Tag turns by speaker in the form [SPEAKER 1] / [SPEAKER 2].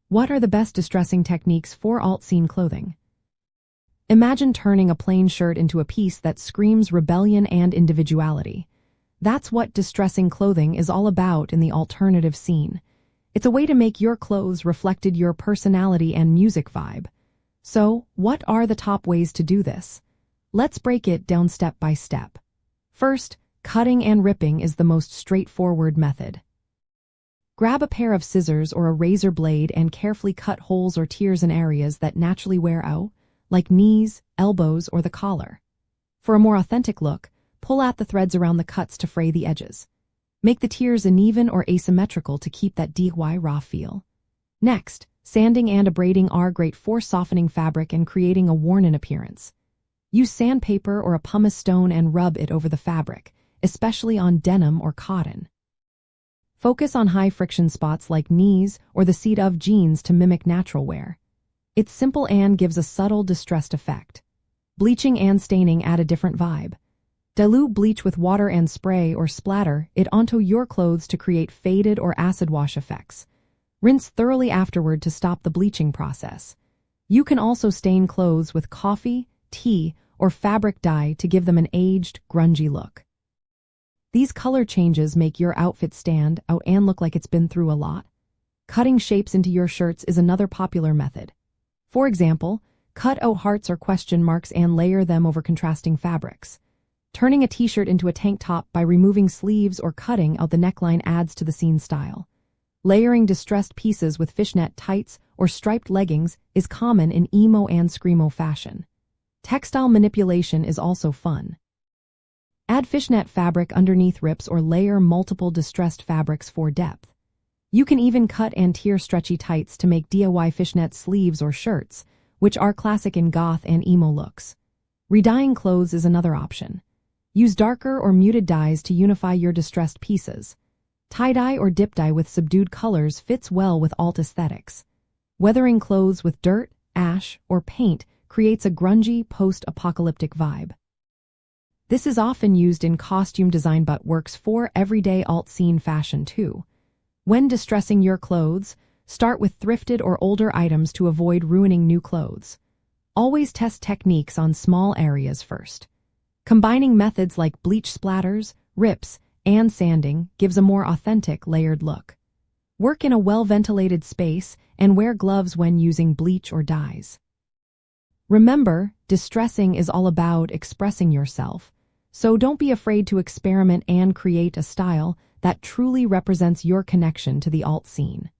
[SPEAKER 1] What are the best distressing techniques for alt-scene clothing? Imagine turning a plain shirt into a piece that screams rebellion and individuality. That's what distressing clothing is all about in the alternative scene. It's a way to make your clothes reflected your personality and music vibe. So, what are the top ways to do this? Let's break it down step by step. First, cutting and ripping is the most straightforward method. Grab a pair of scissors or a razor blade and carefully cut holes or tears in areas that naturally wear out, like knees, elbows, or the collar. For a more authentic look, pull out the threads around the cuts to fray the edges. Make the tears uneven or asymmetrical to keep that DIY raw feel. Next, sanding and abrading are great for softening fabric and creating a worn-in appearance. Use sandpaper or a pumice stone and rub it over the fabric, especially on denim or cotton. Focus on high-friction spots like knees or the seat of jeans to mimic natural wear. It's simple and gives a subtle distressed effect. Bleaching and staining add a different vibe. Dilute bleach with water and spray or splatter it onto your clothes to create faded or acid wash effects. Rinse thoroughly afterward to stop the bleaching process. You can also stain clothes with coffee, tea, or fabric dye to give them an aged, grungy look. These color changes make your outfit stand out and look like it's been through a lot. Cutting shapes into your shirts is another popular method. For example, cut out hearts or question marks and layer them over contrasting fabrics. Turning a t-shirt into a tank top by removing sleeves or cutting out the neckline adds to the scene style. Layering distressed pieces with fishnet tights or striped leggings is common in emo and screamo fashion. Textile manipulation is also fun. Add fishnet fabric underneath rips or layer multiple distressed fabrics for depth. You can even cut and tear stretchy tights to make DIY fishnet sleeves or shirts, which are classic in goth and emo looks. Redying clothes is another option. Use darker or muted dyes to unify your distressed pieces. Tie-dye or dip-dye with subdued colors fits well with alt aesthetics. Weathering clothes with dirt, ash, or paint creates a grungy, post-apocalyptic vibe. This is often used in costume design but works for everyday alt-scene fashion too. When distressing your clothes, start with thrifted or older items to avoid ruining new clothes. Always test techniques on small areas first. Combining methods like bleach splatters, rips, and sanding gives a more authentic, layered look. Work in a well-ventilated space and wear gloves when using bleach or dyes. Remember, distressing is all about expressing yourself, so don't be afraid to experiment and create a style that truly represents your connection to the alt scene.